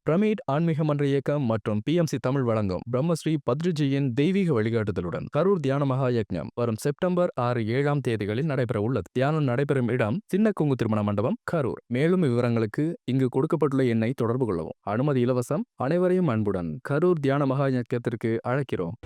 Pyramid ஆன்மீக மன்ற இயக்கம் மற்றும் பிஎம்சி தமிழ் வழங்கும் பிரம்மஸ்ரீ பத்ரிஜியின் தெய்வீக வழிகாட்டுதலுடன் கரூர் தியான மகா யக்ஞம் வரும் செப்டம்பர் 6-7 தேதிகளில் நடைபெற உள்ளது. தியானம் நடைபெறும் இடம் சின்ன கொங்கு திருமண மண்டபம், கரூர். மேலும் விவரங்களுக்கு இங்கு கொடுக்கப்பட்டுள்ள எண்ணை தொடர்பு கொள்ளவும். அனுமதி இலவசம். அனைவரையும் அன்புடன் கரூர் தியான மகா யக்ஞத்திற்கு அழைக்கிறோம்.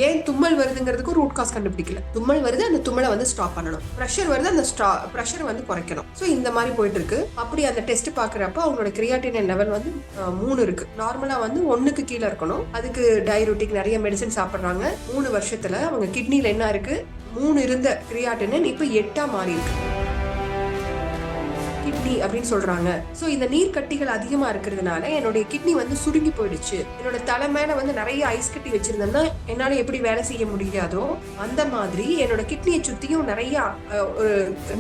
ஏன் தும்மல் வருதுங்கிறதுக்கு ரூட் காஸ் கண்டுபிடிக்கல. தும்மல் வருது, அந்த தும்மலை வந்து ஸ்டாப் பண்ணணும். ப்ரெஷர் வருது, அந்த ப்ரெஷர் வந்து குறைக்கணும். ஸோ இந்த மாதிரி போயிட்டு இருக்கு. அப்படி அந்த டெஸ்ட் பாக்குறப்ப அவங்களோட கிரியாட்டினின் லெவல் வந்து 3 இருக்கு. நார்மலா வந்து 1க்கு கீழே இருக்கணும். அதுக்கு டயரோட்டிக் நிறைய மெடிசன் சாப்பிட்றாங்க. 3 வருஷத்துல அவங்க கிட்னில என்ன இருக்கு, 3 இருந்த கிரியாட்டினின் இப்ப 8 மாறி இருக்கு. கிட்னி அப்படின்னு சொல்றாங்க. சோ இந்த நீர் கட்டிகள் அதிகமா இருக்கிறதுனால என்னுடைய கிட்னி வந்து சுருங்கி போயிடுச்சு. என்னோட தலை மேல வந்து நிறைய ஐஸ் கட்டி வச்சிருந்தேன்னா என்னால எப்படி வேலை செய்ய முடியாதோ அந்த மாதிரி என்னோட கிட்னியை சுத்தியும் நிறைய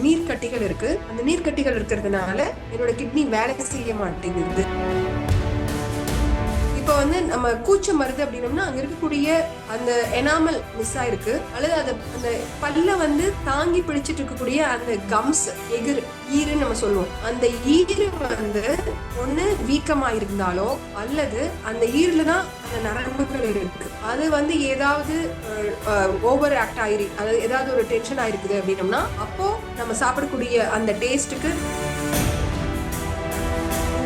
நீர் கட்டிகள் இருக்கு. அந்த நீர் கட்டிகள் இருக்கிறதுனால என்னோட கிட்னி வேலை செய்ய மாட்டேங்குது. இப்போ வந்து நம்ம கூச்சம் வருது அப்படின்னோம்னா அங்க இருக்கக்கூடிய அந்த எனாமல் மிஸ் ஆயிருக்கு, அல்லது அந்த பல்ல வந்து தாங்கி பிடிச்சிட்டு இருக்கக்கூடிய அந்த கம்ஸ் ஈருன்னு நம்ம சொல்லுவோம். அந்த ஈரு வந்து ஒண்ணு வீக்கமா இருந்தாலோ அல்லது அந்த ஈர்ல தான் அந்த நரம்புகள் இருக்கு, அது வந்து ஏதாவது ஓவர் ஆக்ட் ஆயிரு, அதாவது ஏதாவது ஒரு டென்ஷன் ஆயிருக்குது அப்படின்னோம்னா அப்போ நம்ம சாப்பிடக்கூடிய அந்த டேஸ்ட்டுக்கு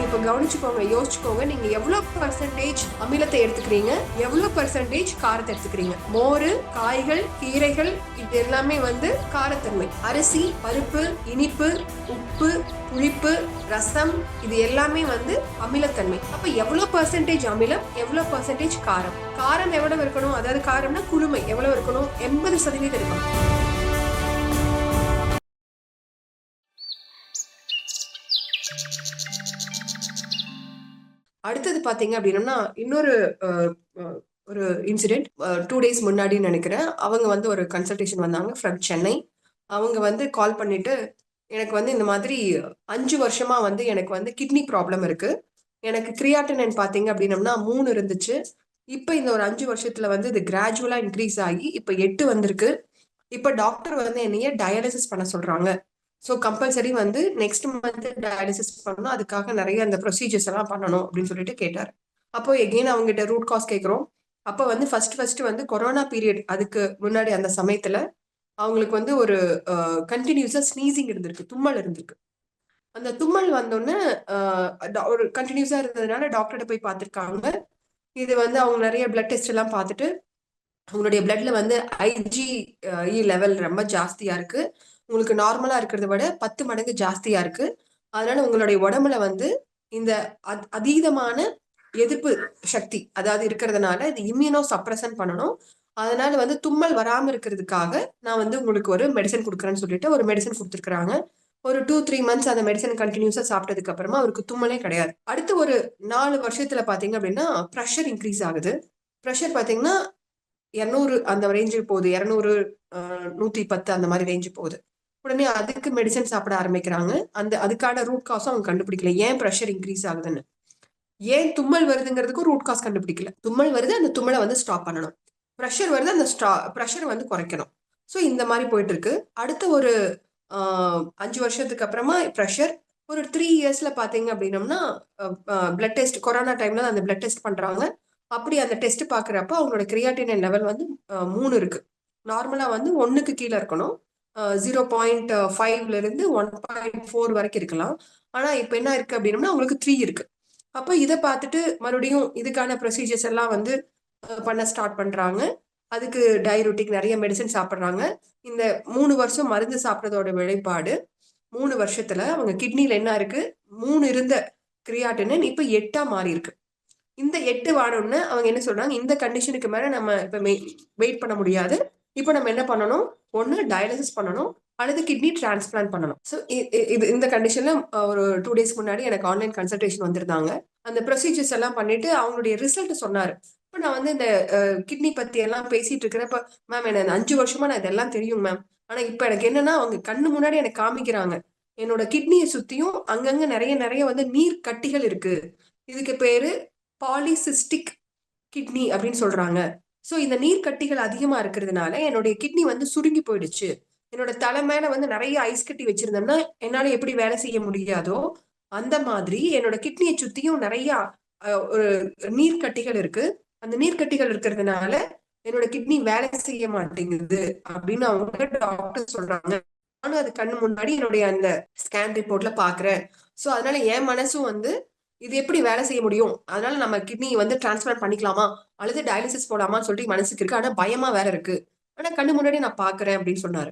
இப்போ கவனிச்சுக்கோங்க, யோசிச்சுக்கோங்க, நீங்க எவ்வளவு பர்சன்டேஜ் அமிலத்தை எடுத்துக்கிறீங்க, எவ்வளவு பர்சன்டேஜ் காரத்தை எடுத்துக்கிறீங்க. மோரு, காய்கள், கீரைகள் இது எல்லாமே வந்து காரத்தன்மை. அரிசி, பருப்பு, இனிப்பு, உப்பு, புளிப்பு, ரசம் இது எல்லாமே வந்து அமிலத்தன்மை. அப்ப எவ்வளவு பர்சன்டேஜ் அமிலம், எவ்வளவு பர்சன்டேஜ் காரம். காரம் எவ்வளவு இருக்கணும், அதாவது காரம்னா குளுமை எவ்வளவு இருக்கணும், 80% இருக்கணும். அடுத்தது பாத்தீங்க அப்படின்னா இன்னொரு ஒரு இன்சிடென்ட் 2 days முன்னாடி நினைக்கிறேன். அவங்க வந்து ஒரு கன்சல்டேஷன் வந்தாங்க ஃப்ரம் சென்னை. அவங்க வந்து கால் பண்ணிட்டு எனக்கு வந்து இந்த மாதிரி 5 வருஷமா வந்து எனக்கு வந்து கிட்னி ப்ராப்ளம் இருக்கு. எனக்கு கிரியாட்டினின் பாத்தீங்க அப்படின்னம்னா 3 இருந்துச்சு. இப்ப இந்த ஒரு 5 வருஷத்துல வந்து இது கிராஜுவலா இன்க்ரீஸ் ஆகி இப்ப 8 வந்திருக்கு. இப்ப டாக்டர் வந்து என்னைய டயாலிசிஸ் பண்ண சொல்றாங்க. ஸோ கம்பல்சரி வந்து நெக்ஸ்ட் மந்த் டயாலிசிஸ் பண்ணணும், அதுக்காக நிறைய அந்த ப்ரொசீஜர்ஸ் எல்லாம் பண்ணணும் அப்படின்னு சொல்லிட்டு கேட்டார். அப்போ எகெயின் அவங்ககிட்ட ரூட் காஸ் கேட்குறோம். அப்போ வந்து ஃபர்ஸ்ட் வந்து கொரோனா பீரியட், அதுக்கு முன்னாடி அந்த சமயத்துல அவங்களுக்கு வந்து ஒரு கண்டினியூஸா ஸ்னீசிங் இருந்திருக்கு, தும்மல் இருந்திருக்கு. அந்த தும்மல் வந்தோடனே ஒரு கண்டினியூஸா இருந்ததுனால டாக்டர்கிட்ட போய் பார்த்துருக்காங்க. இது வந்து அவங்க நிறைய பிளட் டெஸ்ட் எல்லாம் பார்த்துட்டு உங்களுடைய பிளட்ல வந்து IgE லெவல் ரொம்ப ஜாஸ்தியா இருக்கு, உங்களுக்கு நார்மலா இருக்கிறத விட 10 மடங்கு ஜாஸ்தியா இருக்கு. அதனால உங்களுடைய உடம்புல வந்து இந்த அதீதமான எதிர்ப்பு சக்தி அதாவது இருக்கிறதுனால இது இம்யூனோ சப்ரசன் பண்ணணும். அதனால வந்து தும்மல் வராம இருக்கிறதுக்காக நான் வந்து உங்களுக்கு ஒரு மெடிசன் கொடுக்குறேன்னு சொல்லிட்டு ஒரு மெடிசன் கொடுத்துருக்காங்க. ஒரு 2-3 மந்த்ஸ் அந்த மெடிசன் கண்டினியூஸா சாப்பிட்டதுக்கு அப்புறமா அவருக்கு தும்மலே கிடையாது. அடுத்து ஒரு 4 வருஷத்துல பாத்தீங்க அப்படின்னா ப்ரெஷர் இன்க்ரீஸ் ஆகுது. ப்ரெஷர் பாத்தீங்கன்னா 200 அந்த ரேஞ்சுக்கு போகுது, 200 110 அந்த மாதிரி ரேஞ்சு போகுது. உடனே அதுக்கு மெடிசன் சாப்பிட ஆரம்பிக்கிறாங்க. அதுக்கான ரூட் காசும் அவங்க கண்டுபிடிக்கல, ஏன் ப்ரெஷர் இன்க்ரீஸ் ஆகுதுன்னு. ஏன் தும்மல் வருதுங்கிறதுக்கும் ரூட் காஸ் கண்டுபிடிக்கல. தும்மல் வருது, அந்த தும்மலை வந்து ஸ்டாப் பண்ணணும். ப்ரெஷர் வருது, அந்த ப்ரெஷர் வந்து குறைக்கணும். ஸோ இந்த மாதிரி போயிட்டு இருக்கு. அடுத்த ஒரு 5 வருஷத்துக்கு அப்புறமா ப்ரெஷர் ஒரு 3 இயர்ஸ்ல பாத்தீங்க அப்படின்னம்னா பிளட் டெஸ்ட், கொரோனா டைம்ல அந்த பிளட் டெஸ்ட் பண்றாங்க. அப்படி அந்த டெஸ்ட் பாக்குறப்ப அவங்களோட கிரியாட்டினின் லெவல் வந்து 3 இருக்கு. நார்மலா வந்து 1க்கு கீழே இருக்கணும். 0.5ல இருந்து 1.4 வரைக்கும் இருக்கலாம். ஆனா இப்ப என்ன இருக்கு அப்படின்னா உங்களுக்கு 3 இருக்கு. அப்ப இதை பார்த்துட்டு மறுபடியும் இதுக்கான ப்ரொசீஜர்ஸ் எல்லாம் வந்து பண்ண ஸ்டார்ட் பண்றாங்க. அதுக்கு டயரோட்டிக் நிறைய மெடிசன் சாப்பிட்றாங்க. இந்த 3 வருஷம் மருந்து சாப்பிட்றதோட விளைபாடு 3 வருஷத்துல அவங்க கிட்னில என்ன இருக்கு, 3 இருந்த கிரியாட்டினின் இப்ப 8 மாறி இருக்கு. இந்த 8 வாடணும்னு அவங்க என்ன சொல்றாங்க, இந்த கண்டிஷனுக்கு மேல நம்ம இப்ப வெயிட் பண்ண முடியாது. இப்போ நம்ம என்ன பண்ணணும், ஒண்ணு டயாலிசிஸ் பண்ணணும் அல்லது கிட்னி டிரான்ஸ்பிளான்ட் பண்ணணும். ஸோ இது இந்த கண்டிஷன்ல ஒரு 2 days முன்னாடி எனக்கு ஆன்லைன் கன்சல்டேஷன் வந்திருந்தாங்க. அந்த ப்ரொசீஜர்ஸ் எல்லாம் பண்ணிட்டு அவங்களுடைய ரிசல்ட் சொன்னாரு. இப்போ நான் வந்து இந்த கிட்னி பத்தி எல்லாம் பேசிட்டு இருக்கிறப்ப, மேம் எனக்கு 5 வருஷமா நான் இதெல்லாம் தெரியும் மேம், ஆனா இப்ப எனக்கு என்னன்னா அவங்க கண்ணு முன்னாடி எனக்கு காமிக்கிறாங்க, என்னோட கிட்னியை சுத்தியும் அங்கங்க நிறைய நிறைய வந்து நீர் கட்டிகள் இருக்கு. இதுக்கு பேரு பாலிசிஸ்டிக் கிட்னி அப்படின்னு சொல்றாங்க. சோ இந்த நீர் கட்டிகள் அதிகமா இருக்கிறதுனால என்னுடைய கிட்னி வந்து சுருங்கி போயிடுச்சு. என்னோட தலை மேல வந்து நிறைய ஐஸ் கட்டி வச்சிருந்தேன்னா என்னால எப்படி வேலை செய்ய முடியாதோ அந்த மாதிரி என்னோட கிட்னியை சுத்தியும் நிறைய ஒரு நீர்க்கட்டிகள் இருக்கு. அந்த நீர்க்கட்டிகள் இருக்கிறதுனால என்னோட கிட்னி வேலை செய்ய மாட்டேங்குது அப்படின்னு அவங்க டாக்டர் சொல்றாங்க. நானும் அது கண்ணு முன்னாடி என்னுடைய அந்த ஸ்கேன் ரிப்போர்ட்ல பாக்குறேன். சோ அதனால என் மனசும் வந்து இது எப்படி வேலை செய்ய முடியும், அதனால நம்ம கிட்னி வந்து டிரான்ஸ்பிளான்ட் பண்ணிக்கலாமா அல்லது டயாலிசிஸ் போலாமான்னு சொல்லிட்டு மனசுக்கு இருக்கு. ஆனா பயமா வேற இருக்கு. ஆனா கண்ணு முன்னாடி நான் பாக்குறேன் அப்படின்னு சொன்னாரு.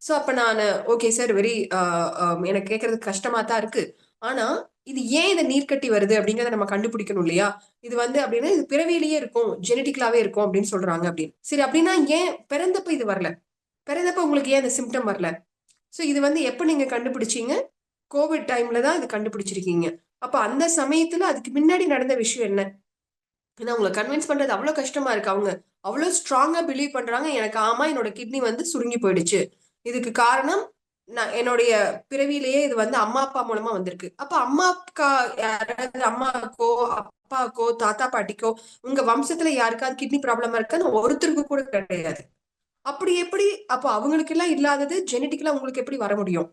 சோ அப்ப நான் ஓகே சார், வெரி எனக்கு கேட்கறதுக்கு கஷ்டமா தான் இருக்கு. ஆனா இது ஏன் இந்த நீர்க்கட்டி வருது அப்படிங்கறத நம்ம கண்டுபிடிக்கணும் இல்லையா? இது வந்து அப்படின்னா இது பிறவியிலேயே இருக்கும், ஜெனட்டிக்கலாவே இருக்கும் அப்படின்னு சொல்றாங்க அப்படின்னு. சரி, அப்படின்னா ஏன் பிறந்தப்ப இது வரல? பிறந்தப்ப உங்களுக்கு ஏன் இந்த சிம்டம் வரல? சோ இது வந்து எப்ப நீங்க கண்டுபிடிச்சீங்க? கோவிட் டைம்ல தான் இது கண்டுபிடிச்சிருக்கீங்க. அப்ப அந்த சமயத்துல அதுக்கு முன்னாடி நடந்த விஷயம் என்ன? ஏன்னா உங்களை கன்வின்ஸ் பண்றது அவ்வளவு கஷ்டமா இருக்கு. அவங்க அவ்வளவு ஸ்ட்ராங்கா பிலீவ் பண்றாங்க, எனக்கு ஆமா என்னோட கிட்னி வந்து சுருங்கி போயிடுச்சு, இதுக்கு காரணம் நான் என்னுடைய பிறவியிலேயே இது வந்து அம்மா அப்பா மூலமா வந்திருக்கு. அப்ப அம்மா அப்பா யாராவது, அம்மாக்கோ அப்பாக்கோ தாத்தா பாட்டிக்கோ உங்க வம்சத்துல யாருக்காவது கிட்னி ப்ராப்ளமா இருக்கான்னு ஒருத்தருக்கு கூட கிடையாது. அப்படி எப்படி அப்போ அவங்களுக்கு எல்லாம் இல்லாதது ஜெனட்டிக்கலா உங்களுக்கு எப்படி வர முடியும்?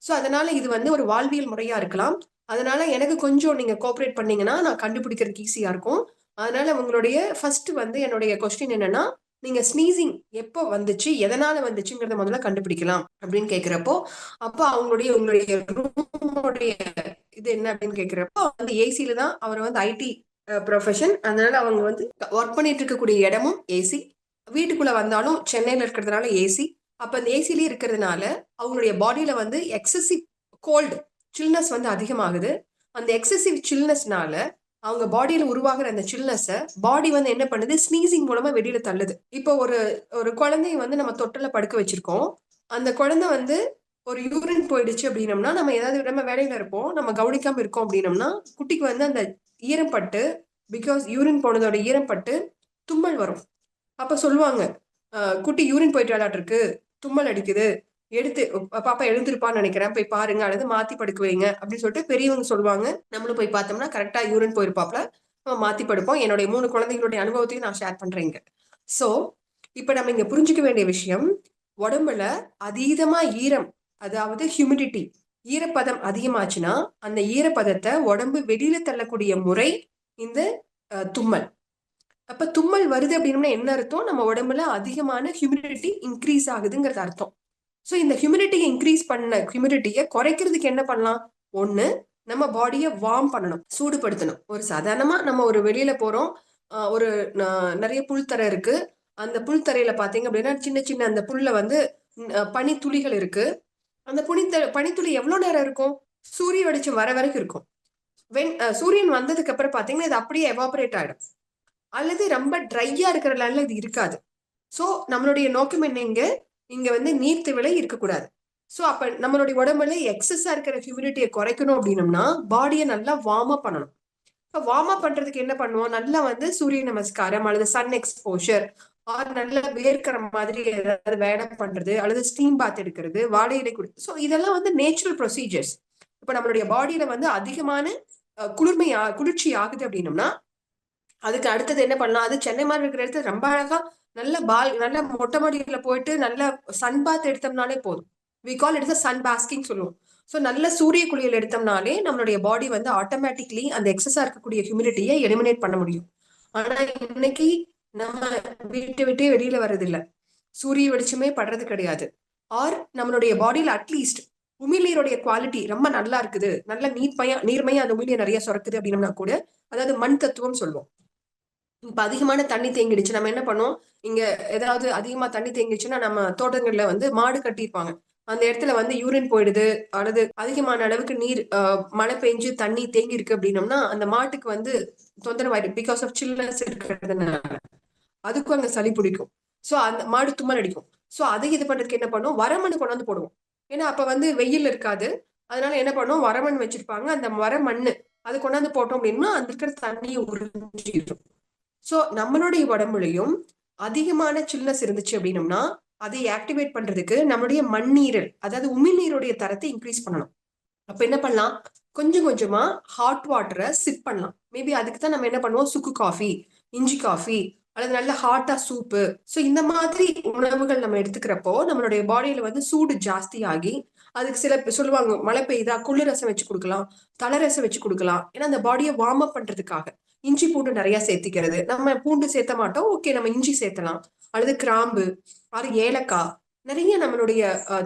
சோ அதனால இது வந்து ஒரு வாழ்வியல் முறையா இருக்கலாம். அதனால எனக்கு கொஞ்சம் நீங்க கோஆபரேட் பண்ணீங்கன்னா நான் கண்டுபிடிக்கிறதுக்கு ஈஸியா இருக்கும். அதனால உங்களுடைய ஃபர்ஸ்ட் வந்து என்னுடைய கொஸ்டின் என்னன்னா, நீங்க ஸ்னீசிங் எப்போ வந்துச்சு, எதனால வந்துச்சுங்கிறத முதல்ல கண்டுபிடிக்கலாம் அப்படின்னு கேக்குறப்போ, அப்போ உங்களுடைய ரூமுடைய இது என்ன அப்படின்னு கேக்குறப்போ வந்து ஏசில தான். அவர் வந்து ஐடி ப்ரொஃபஷன், அதனால அவங்க வந்து ஒர்க் பண்ணிட்டு இருக்கக்கூடிய இடமும் ஏசி, வீட்டுக்குள்ள வந்தாலும் சென்னையில இருக்கிறதுனால ஏசி. அப்ப அந்த ஏசிலேயே இருக்கிறதுனால அவங்களுடைய பாடியில வந்து எக்ஸசிவ் கோல்டு, சில்னஸ் வந்து அதிகமாகுது. அந்த எக்ஸசிவ் சில்னஸ்னால அவங்க பாடியில உருவாகிற அந்த சில்னஸ பாடி வந்து என்ன பண்ணுது, ஸ்னீசிங் மூலமா வெளியில தள்ளுது. இப்போ ஒரு ஒரு குழந்தைய வந்து நம்ம தொட்டில படுக்க வச்சிருக்கோம். அந்த குழந்தை வந்து ஒரு யூரின் போயிடுச்சு அப்படின்னம்னா, நம்ம ஏதாவது நம்ம வேலையில இருப்போம், நம்ம கவனிக்காம இருக்கோம் அப்படின்னம்னா, குட்டிக்கு வந்து அந்த ஈரம் பட்டு, பிகாஸ் யூரின் போனதோட ஈரம் பட்டு தும்மல் வரும். அப்ப சொல்லுவாங்க, குட்டி யூரின் போயிட்டு விளையாட்டு இருக்கு, தும்மல் அடிக்குது, எடுத்து பாப்பா எழுந்திருப்பான்னு நினைக்கிறேன், போய் பாருங்க அல்லது மாத்தி படுக்க வைங்க அப்படின்னு சொல்லிட்டு பெரியவங்க சொல்லுவாங்க. நம்மளும் போய் பார்த்தோம்னா கரெக்டா யூரின் போயிருப்பாப்ல, நம்ம மாத்தி படுப்போம். என்னுடைய 3 குழந்தைகளுடைய அனுபவத்தையும் நான் ஷேர் பண்றேங்க. சோ இப்ப நம்ம இங்க புரிஞ்சுக்க வேண்டிய விஷயம், உடம்புல அதீதமா ஈரம், அதாவது ஹியூமிடிட்டி, ஈரப்பதம் அதிகமாச்சுன்னா அந்த ஈரப்பதத்தை உடம்பு வெளியில தள்ளக்கூடிய முறை இந்த தும்மல். அப்ப தும்மல் வருது அப்படின்னா என்ன அர்த்தம், நம்ம உடம்புல அதிகமான ஹியூமிடிட்டி இன்க்ரீஸ் ஆகுதுங்கிறது அர்த்தம். சோ இந்த ஹியூமிடிட்டியை இன்க்ரீஸ் பண்ண ஹியூமிடிட்டியை குறைக்கிறதுக்கு என்ன பண்ணலாம்? ஒண்ணு, நம்ம பாடியை வார்ம் பண்ணணும், சூடுபடுத்தணும். ஒரு சாதாரணமா நம்ம ஒரு வெளியில போறோம், ஒரு நிறைய புல்தரை இருக்கு. அந்த புல்தரையில பாத்தீங்க அப்படின்னா சின்ன சின்ன அந்த புல்ல வந்து பனித்துளிகள் இருக்கு. அந்த பனித்துளி எவ்வளவு நேரம் இருக்கும்? சூரிய வெளிச்சம் வர வரைக்கும் இருக்கும். சூரியன் வந்ததுக்கு அப்புறம் பாத்தீங்கன்னா இது அப்படியே எவாபரேட் ஆயிடும். அல்லது ரொம்ப ட்ரையா இருக்கிற லேண்ட்ல இது இருக்காது. சோ நம்மளுடைய நோக்கம் என்ன, இங்க வந்து நீர்த்திவளை இருக்கக்கூடாது. சோ அப்ப நம்மளுடைய உடம்புல எக்ஸஸா இருக்கிற ஹியூமிடிட்டியை குறைக்கணும் அப்படின்னம்னா பாடியை நல்லா வார்ம் அப் பண்ணணும். இப்ப வார்ம் அப் பண்றதுக்கு என்ன பண்ணுவோம், நல்லா வந்து சூரிய நமஸ்காரம் அல்லது சன் எக்ஸ்போஷர், ஆர் நல்லா வேர்க்கிற மாதிரி ஏதாவது வேலை பண்றது அல்லது ஸ்டீம் பாத் எடுக்கிறது, வாழை இலை குடி. சோ இதெல்லாம் வந்து நேச்சுரல் ப்ரொசீஜர்ஸ். இப்ப நம்மளுடைய பாடியில வந்து அதிகமான குளிர்ச்சி ஆகுது அப்படின்னம்னா அதுக்கு அடுத்தது என்ன பண்ணலாம், அது சென்னை மாதிரி இருக்கிற இடத்துல ரொம்ப அழகா நல்ல மொட்டை மாடியில போயிட்டு நல்ல சன் பாத் எடுத்தோம்னாலே போதும். We call it sun basking சொல்லுவோம். சோ நல்ல சூரிய குளியல் எடுத்தோம்னாலே நம்மளுடைய பாடி வந்து ஆட்டோமேட்டிக்லி அந்த எக்ஸஸா இருக்கக்கூடிய ஹியூமிடிட்டியை எலிமினேட் பண்ண முடியும். ஆனா இன்னைக்கு நம்ம வீட்டை விட்டே வெளியில வர்றதில்ல, சூரிய வெளிச்சமே படுறது கிடையாது. ஆர் நம்மளுடைய பாடியில அட்லீஸ்ட் உமிழ்நீருடைய குவாலிட்டி ரொம்ப நல்லா இருக்குது, நல்ல நீர்மையா அந்த உமிழ்நீர் நிறைய சுரக்குது அப்படின்னா கூட, அதாவது மண் தத்துவம் சொல்லுவோம். இப்ப அதிகமான தண்ணி தேங்கிடுச்சு, நம்ம என்ன பண்ணோம், இங்க ஏதாவது அதிகமா தண்ணி தேங்கிடுச்சுன்னா நம்ம தோட்டங்கள்ல வந்து மாடு கட்டியிருப்பாங்க, அந்த இடத்துல வந்து யூரின் போயிடுது அல்லது அதிகமான அளவுக்கு நீர் மழை பெஞ்சு தண்ணி தேங்கி இருக்கு அப்படின்னம்னா அந்த மாட்டுக்கு வந்து தொந்தரவாயிடும். பிகாஸ் ஆஃப் சில்னஸ் இருக்கிறதுனால அதுக்கும் அங்க சளி பிடிக்கும். சோ அந்த மாடு தும்மல் அடிக்கும். சோ அதை இது பண்றதுக்கு என்ன பண்ணும், வரமண் கொண்டாந்து போடுவோம். ஏன்னா அப்ப வந்து வெயில் இருக்காது. அதனால என்ன பண்ணுவோம், வரமண் வச்சிருப்பாங்க, அந்த வரமண்ணு அது கொண்டாந்து போட்டோம் அப்படின்னா அந்த இருக்கிற தண்ணியை உறிஞ்சிடும். சோ நம்மளுடைய உடம்புலையும் அதிகமான சில்னஸ் இருந்துச்சு அப்படின்னம்னா அதை ஆக்டிவேட் பண்றதுக்கு நம்மளுடைய மண்ணீரல், அதாவது உமிழ்நீருடைய தரத்தை இன்க்ரீஸ் பண்ணணும். அப்ப என்ன பண்ணலாம், கொஞ்சம் கொஞ்சமா ஹாட் வாட்டரை சிப் பண்ணலாம். மேபி அதுக்கு தான் நம்ம என்ன பண்ணுவோம், சுக்கு காஃபி, இஞ்சி காஃபி அல்லது நல்ல ஹாட்டா சூப்பு. ஸோ இந்த மாதிரி உணவுகள் நம்ம எடுத்துக்கிறப்போ நம்மளுடைய பாடியில வந்து சூடு ஜாஸ்தி ஆகி, அதுக்கு சில சொல்லுவாங்க மழை பெய்யுதா குளிர் ரசம் வச்சு கொடுக்கலாம், தலை ரசம் வச்சு கொடுக்கலாம். ஏன்னா அந்த பாடியை வார்ம் அப் பண்றதுக்காக. இஞ்சி பூண்டு நிறைய சேர்த்திக்கிறது. நம்ம பூண்டு சேர்த்த மாட்டோம், ஓகே நம்ம இஞ்சி சேர்த்தலாம். அல்லது கிராம்பு, அது ஏலக்காய், நிறைய நம்மளுடைய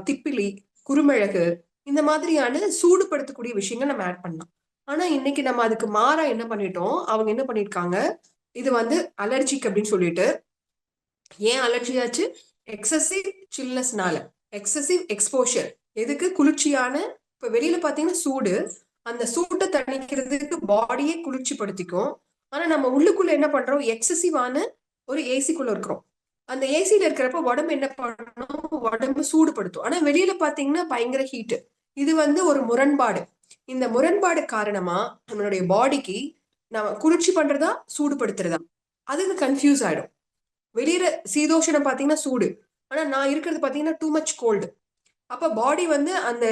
திப்பிலி, குருமிளகு, இந்த மாதிரியான சூடுபடுத்தக்கூடிய விஷயங்கள் நம்ம ஆட் பண்ணலாம். ஆனா இன்னைக்கு நம்ம அதுக்கு மாறா என்ன பண்ணிட்டோம், அவங்க என்ன பண்ணிருக்காங்க, இது வந்து அலர்ஜிக் அப்படின்னு சொல்லிட்டு. ஏன் அலர்ஜி ஆச்சு? எக்ஸசிவ் சில்னஸ்னால, எக்ஸசிவ் எக்ஸ்போஷர். எதுக்கு? குளிர்ச்சியான, இப்ப வெளியில பாத்தீங்கன்னா சூடு, அந்த சூட்டை தணிக்கிறதுக்கு பாடியே குளிர்ச்சி படுத்திக்கும். ஆனா நம்ம உள்ளுக்குள்ள என்ன பண்றோம், எக்ஸசிவான ஒரு ஏசிக்குள்ள இருக்கிறோம். அந்த ஏசியில இருக்கிறப்ப உடம்பு என்ன பண்ணணும், உடம்பு சூடுபடுத்தும். ஆனா வெளியில பாத்தீங்கன்னா பயங்கர ஹீட். இது வந்து ஒரு முரண்பாடு. இந்த முரண்பாடு காரணமா நம்மளுடைய பாடிக்கு நம்ம குளிர்ச்சி பண்றதா சூடுபடுத்துறதா அதுக்கு கன்ஃபியூஸ் ஆயிடும். வெளியில சீதோஷணம் பாத்தீங்கன்னா சூடு, ஆனா நான் இருக்கிறது பாத்தீங்கன்னா டூ மச் கோல்டு. அப்ப பாடி வந்து அந்த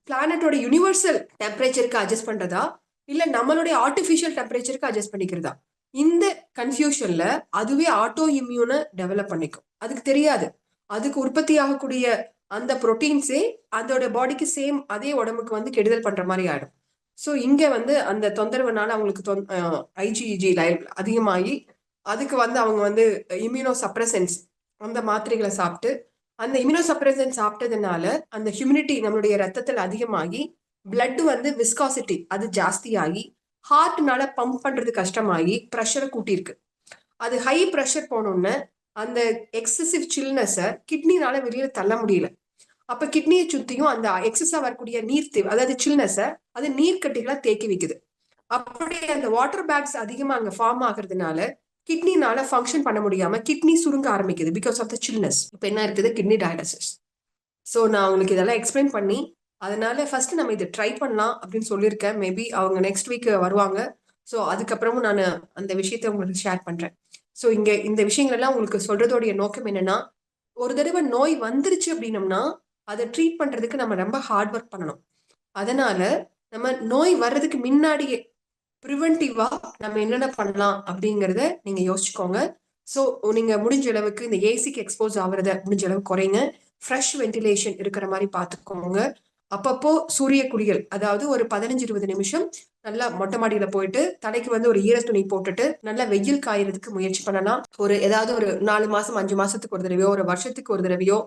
பிளானட்டோட யூனிவர்சல் டெம்பரேச்சருக்கு அட்ஜஸ்ட் பண்றதா இல்ல நம்மளுடைய ஆர்டிபிஷியல் டெம்பரேச்சருக்கு அட்ஜஸ்ட் பண்ணிக்கிறதா, இந்த கன்ஃபியூஷன்ல அதுவே ஆட்டோ இம்யூனை டெவலப் பண்ணிக்கும். அதுக்கு தெரியாது, அதுக்கு உற்பத்தி ஆகக்கூடிய அந்த புரோட்டீன்ஸே அதோட பாடிக்கு சேம் அதே உடம்புக்கு வந்து கெடுதல் பண்ற மாதிரி ஆயிடும். ஸோ இங்க வந்து அந்த தொந்தரவுனால அவங்களுக்கு ஐஜிஜி அதிகமாகி அதுக்கு வந்து அவங்க வந்து இம்யூனோ சப்ரசன்ஸ் அந்த மாத்திரைகளை சாப்பிட்டு, அந்த இம்யூனோ சப்ரசன்ஸ் சாப்பிட்டதுனால அந்த ஹியூமினிட்டி நம்மளுடைய ரத்தத்தில் அதிகமாகி பிளட் வந்து விஸ்காசிட்டி அது ஜாஸ்தியாகி ஹார்ட்னால பம்ப் பண்றது கஷ்டமாகி ப்ரெஷரை கூட்டியிருக்கு. அது ஹை ப்ரெஷர் போனோன்னு அந்த எக்ஸசிவ் சில்னஸை கிட்னினால வெளியில தள்ள முடியல. அப்ப கிட்னியை சுத்தியும் அந்த எக்ஸஸா வரக்கூடிய நீர் தேவை, அதாவது சில்னஸை அது நீர்க்கட்டிகளா தேக்கி வைக்குது. அப்படியே அந்த வாட்டர் பேக்ஸ் அதிகமா அங்க ஃபார்ம் ஆகுறதுனால கிட்னினால ஃபங்க்ஷன் பண்ண முடியாம கிட்னி சுருங்க ஆரம்பிக்குது பிகாஸ் ஆஃப் த சில்னஸ். இப்ப என்ன இருக்குது, கிட்னி டயாலிசிஸ். ஸோ நான் உங்களுக்கு இதெல்லாம் எக்ஸ்பிளைன் பண்ணி, அதனால ஃபர்ஸ்ட் நம்ம இதை ட்ரை பண்ணலாம் அப்படின்னு சொல்லியிருக்கேன். மேபி அவங்க நெக்ஸ்ட் வீக் வருவாங்க. ஸோ அதுக்கப்புறமும் நான் அந்த விஷயத்த உங்களுக்கு ஷேர் பண்றேன். ஸோ இங்க இந்த விஷயங்கள் எல்லாம் உங்களுக்கு சொல்றதோடைய நோக்கம் என்னன்னா, ஒரு தடவை நோய் வந்துருச்சு அப்படின்னம்னா அதை ட்ரீட் பண்றதுக்கு நம்ம ரொம்ப ஹார்ட் ஒர்க் பண்ணணும். அதனால நம்ம நோய் வர்றதுக்கு முன்னாடியே ப்ரிவென்டிவா நம்ம என்னென்ன பண்ணலாம் அப்படிங்கறத நீங்க யோசிச்சுக்கோங்க. ஸோ நீங்க முடிஞ்ச அளவுக்கு இந்த ஏசிக்கு எக்ஸ்போஸ் ஆகுறத முடிஞ்ச அளவுக்கு குறைங்க. ஃப்ரெஷ் வென்டிலேஷன் இருக்கிற மாதிரி பார்த்துக்கோங்க. அப்பப்போ சூரிய குளியல், அதாவது ஒரு 15-20 நிமிஷம் நல்லா மொட்டை மாடியில போயிட்டு தலைக்கு வந்து ஒரு ஈர துணி போட்டுட்டு நல்லா வெயில் காயறதுக்கு முயற்சி பண்ணலாம். ஏதாவது ஒரு 4 மாசம் 5 மாசத்துக்கு ஒரு தடவையோ ஒரு வருஷத்துக்கு ஒரு தடவையோ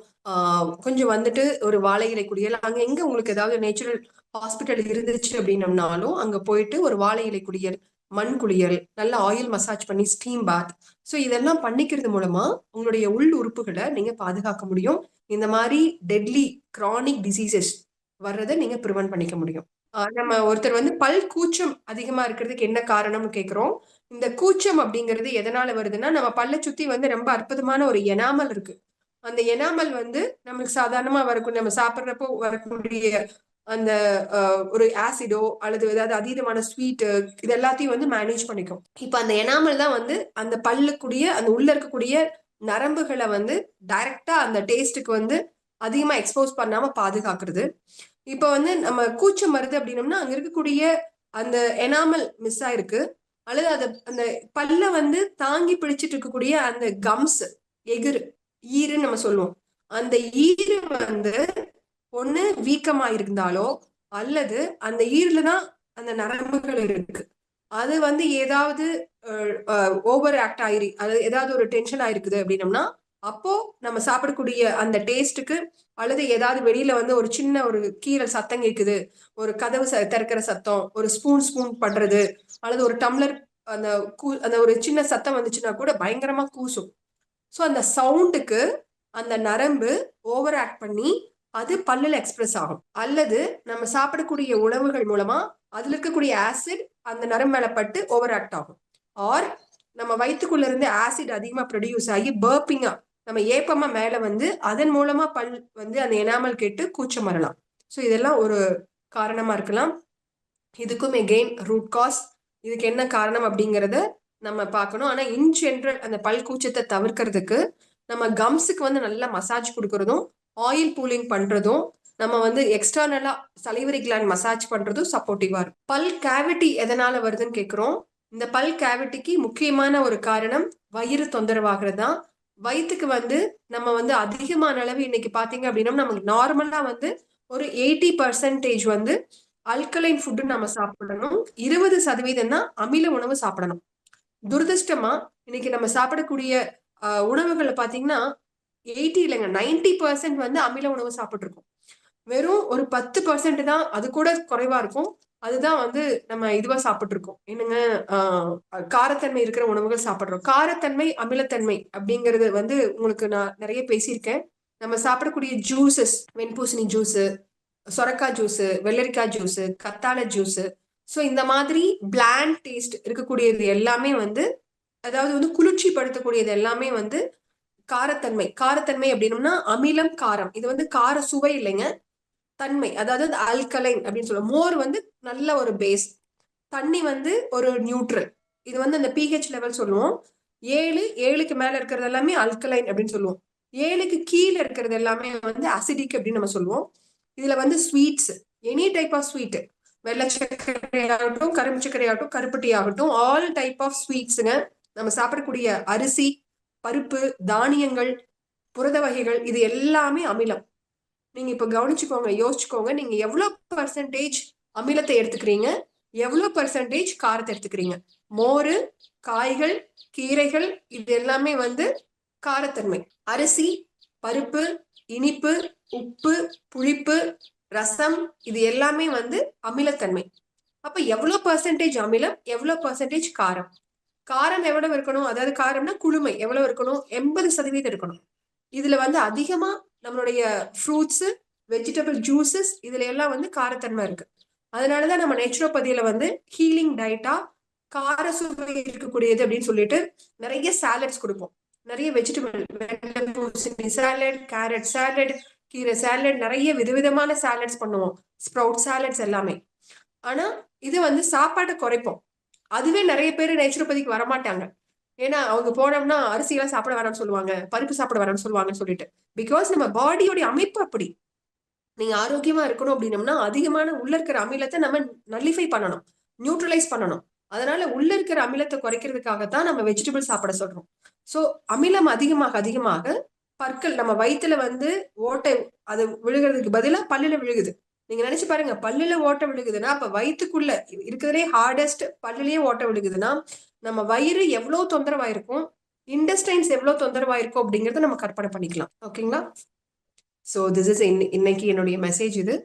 கொஞ்சம் வந்துட்டு ஒரு வாழை இலை குளியல், அங்க எங்க உங்களுக்கு ஏதாவது நேச்சுரல் ஹாஸ்பிட்டல் இருந்துச்சு அப்படின்னம்னாலும் அங்க போயிட்டு ஒரு வாழை இலை குளியல், மண் குளியல், நல்ல ஆயில் மசாஜ் பண்ணி ஸ்டீம் பாத். ஸோ இதெல்லாம் பண்ணிக்கிறது மூலமா உங்களுடைய உள் உறுப்புகளை நீங்க பாதுகாக்க முடியும். இந்த மாதிரி டெட்லி கிரானிக் டிசீசஸ் வர்றதை நீங்க ப்ரிவென்ட் பண்ணிக்க முடியும். நம்ம ஒருத்தர் வந்து பல் கூச்சம் அதிகமா இருக்கிறதுக்கு என்ன காரணம்னு கேக்குறோம். இந்த கூச்சம் அப்படிங்கிறது எதனால வருதுன்னா, நம்ம பல்ல சுத்தி வந்து ரொம்ப அற்புதமான ஒரு எனாமல் இருக்கு. அந்த எனாமல் வந்து நமக்கு சாதாரணமா வரக்கூடிய, நம்ம சாப்பிட்றப்போ வரக்கூடிய அந்த ஒரு ஆசிடோ அல்லது ஏதாவது அதீதமான ஸ்வீட் இது எல்லாத்தையும் வந்து மேனேஜ் பண்ணிக்கும். இப்ப அந்த எனாமல் தான் வந்து அந்த பல்லுக்குரிய அந்த உள்ள இருக்கக்கூடிய நரம்புகளை வந்து டைரக்டா அந்த டேஸ்ட்டுக்கு வந்து அதிகமா எக்ஸ்போஸ் பண்ணாம பாதுகாக்கிறது. இப்ப வந்து நம்ம கூச்சம் வருது அப்படின்னம்னா அங்க இருக்கக்கூடிய அந்த எனாமல் மிஸ் ஆயிருக்கு, அல்லது அந்த பல்ல வந்து தாங்கி பிடிச்சிட்டு இருக்கக்கூடிய அந்த கம்ஸ், எகிறு, ஈருன்னு நம்ம சொல்லுவோம். அந்த ஈரு வந்து ஒண்ணு வீக்கமா இருந்தாலோ அல்லது அந்த ஈர்ல தான் அந்த நரம்புகள் இருக்கு, அது வந்து ஏதாவது ஓவர் ஆக்ட் ஆயிரி, அதாவது ஏதாவது ஒரு டென்ஷன் ஆயிருக்குது அப்படின்னம்னா அப்போ நம்ம சாப்பிடக்கூடிய அந்த டேஸ்ட்டுக்கு அல்லது ஏதாவது வெளியில வந்து ஒரு சின்ன ஒரு கீரல் சத்தம் கேட்குது, ஒரு கதவு திறக்கிற சத்தம், ஒரு ஸ்பூன் ஸ்பூன் பண்றது, அல்லது ஒரு டம்ளர் அந்த அந்த ஒரு சின்ன சத்தம் வந்துச்சுன்னா கூட பயங்கரமா கூசும். ஸோ அந்த சவுண்டுக்கு அந்த நரம்பு ஓவர் ஆக்ட் பண்ணி அது பல்லுல எக்ஸ்பிரஸ் ஆகும். அல்லது நம்ம சாப்பிடக்கூடிய உணவுகள் மூலமா அதுல இருக்கக்கூடிய ஆசிட் அந்த நரம்பு மேல பட்டு ஓவர் ஆக்ட் ஆகும். ஆர் நம்ம வயிற்றுக்குள்ள இருந்து ஆசிட் அதிகமா ப்ரொடியூஸ் ஆகி பர்பிங்கா நம்ம ஏப்பமா மேல வந்து அதன் மூலமா பல் வந்து அந்த எனாமல் கேட்டு கூச்சம் வரலாம். ஸோ இதெல்லாம் ஒரு காரணமா இருக்கலாம். இதுக்கும் எகெயின் ரூட் காஸ், இதுக்கு என்ன காரணம் அப்படிங்கறத நம்ம பார்க்கணும். ஆனா இன் ஜென்ரல் அந்த பல் கூச்சத்தை தவிர்க்கிறதுக்கு நம்ம கம்ஸுக்கு வந்து நல்லா மசாஜ் கொடுக்கறதும், ஆயில் பூலிங் பண்றதும், நம்ம வந்து எக்ஸ்டர்னலா சலைவரி கிளாண்ட் மசாஜ் பண்றதும் சப்போர்ட்டிவா இருக்கும். பல் கேவிட்டி எதனால வருதுன்னு கேட்கிறோம். இந்த பல் கேவிட்டிக்கு முக்கியமான ஒரு காரணம் வயிறு தொந்தரவாகிறது தான். வயிற்றுக்கு வந்து நம்ம வந்து அதிகமான அளவு இன்னைக்கு பாத்தீங்க அப்படின்னா நமக்கு நார்மலா வந்து ஒரு 80% வந்து அல்கலைன் ஃபுட்டு நம்ம சாப்பிடணும். 20% தான் அமில உணவு சாப்பிடணும். துரதிருஷ்டமா இன்னைக்கு நம்ம சாப்பிடக்கூடிய உணவுகளை பாத்தீங்கன்னா 80 இல்லைங்க 90% வந்து அமில உணவு சாப்பிட்டு இருக்கோம். வெறும் ஒரு 10% தான், அது கூட குறைவா இருக்கும். அதுதான் வந்து நம்ம இதுவா சாப்பிட்டு இருக்கோம். என்னங்க காரத்தன்மை இருக்கிற உணவுகள் சாப்பிடுறோம். காரத்தன்மை, அமிலத்தன்மை அப்படிங்கிறது வந்து உங்களுக்கு நான் நிறைய பேசியிருக்கேன். நம்ம சாப்பிடக்கூடிய ஜூசஸ், வெண்பூசணி ஜூஸ், சொரக்காய் ஜூஸ், வெள்ளரிக்காய் ஜூஸ், கத்தாழை ஜூஸ், ஸோ இந்த மாதிரி பிளாண்ட் டேஸ்ட் இருக்கக்கூடியது எல்லாமே வந்து, அதாவது வந்து குளிர்ச்சி படுத்தக்கூடியது எல்லாமே வந்து காரத்தன்மை. காரத்தன்மை அப்படின்னம்னா அமிலம், காரம். இது வந்து கார சுவை இல்லைங்க, தன்மை. அதாவது ஆல்கலைன் அப்படின்னு சொல்லுவோம். மோர் வந்து நல்ல ஒரு பேஸ், தண்ணி வந்து ஒரு நியூட்ரல். இது வந்து அந்த பிஹெச் லெவல் சொல்லுவோம். 7க்கு மேல இருக்கிறது எல்லாமே அல்கலைன் அப்படின்னு சொல்லுவோம். 7க்கு கீழே இருக்கிறது எல்லாமே வந்து அசிடிக் அப்படின்னு நம்ம சொல்லுவோம். இதுல வந்து sweets, any type of sweet, வெள்ளை சர்க்கரை ஆகட்டும், கரும்பு சர்க்கரை ஆகட்டும், கருப்பட்டி ஆகட்டும், ஆல் டைப் ஆஃப் ஸ்வீட்ஸுங்க. நம்ம சாப்பிடக்கூடிய அரிசி, பருப்பு, தானியங்கள், புரத வகைகள், இது எல்லாமே அமிலம். நீங்க இப்ப கவனிச்சுக்கோங்க, யோசிச்சுக்கோங்க, நீங்க எவ்வளவு பர்சன்டேஜ் அமிலத்தை எடுத்துக்கிறீங்க, எவ்வளவு பர்சன்டேஜ் காரத்தை எடுத்துக்கிறீங்க. மோரு, காய்கள், கீரைகள், இது எல்லாமே வந்து காரத்தன்மை. அரிசி, பருப்பு, இனிப்பு, உப்பு, புளிப்பு, ரசம், இது எல்லாமே வந்து அமிலத்தன்மை. அப்ப எவ்வளவு பர்சன்டேஜ் அமிலம், எவ்வளவு பர்சன்டேஜ் காரம். காரம் எவ்வளவு இருக்கணும், அதாவது காரம்னா குளுமை எவ்வளவு இருக்கணும், 80% இருக்கணும். இதுல வந்து அதிகமா நம்மளுடைய ஃப்ரூட்ஸ், வெஜிடபிள் ஜூசஸ், இதுல எல்லாம் வந்து காரத்தன்மை இருக்கு. அதனாலதான் நம்ம நேச்சுரோபதியில வந்து ஹீலிங் டயட்டா கார சுவை இருக்கக்கூடியது அப்படின்னு சொல்லிட்டு நிறைய சாலட்ஸ் கொடுப்போம். நிறைய வெஜிடபிள், சாலட், கேரட் சாலட், கீரை சாலட், நிறைய விதவிதமான சாலட்ஸ் பண்ணுவோம், ஸ்ப்ரவுட் சாலட்ஸ் எல்லாமே. ஆனா இது வந்து சாப்பாட்டை குறைப்போம். அதுவே நிறைய பேர் நேச்சுரோபதிக்கு வரமாட்டாங்க. ஏன்னா அவங்க போனோம்னா அரிசி எல்லாம் சாப்பிட வேணாம்னு சொல்லுவாங்க, பருப்பு சாப்பிட வேணாம்னு சொல்லுவாங்கன்னு சொல்லிட்டு. பிகாஸ் நம்ம பாடியோட அமைப்பு அப்படி. நீங்க ஆரோக்கியமா இருக்கணும் அப்படின்னம்னா அதிகமான உள்ள இருக்கிற அமிலத்தை நம்ம நல்லிஃபை பண்ணணும், நியூட்ரலைஸ் பண்ணணும். அதனால உள்ள இருக்கிற அமிலத்தை குறைக்கிறதுக்காகத்தான் நம்ம வெஜிடபிள் சாப்பிட சொல்றோம். சோ அமிலம் அதிகமாக அதிகமாக பற்கள், நம்ம வயிற்றுல வந்து ஓட்டை, அது விழுகிறதுக்கு பதிலா பல்லுல விழுகுது. நீங்க நினைச்சு பாருங்க, பல்லுல ஓட்டை விழுகுதுன்னா அப்ப வயிற்றுக்குள்ள இருக்கிறதே ஹார்டஸ்ட் பல்லுலயே ஓட்டை விழுகுதுன்னா நம்ம வயிறு எவ்வளவு தொந்தரவாயிருக்கும், இன்டெஸ்டைன்ஸ் எவ்வளவு தொந்தரவாயிருக்கும் அப்படிங்கறத நம்ம கற்பனை பண்ணிக்கலாம். ஓகேங்களா? ஸோ திஸ் இஸ் இன்னைக்கு என்னுடைய மெசேஜ் இது.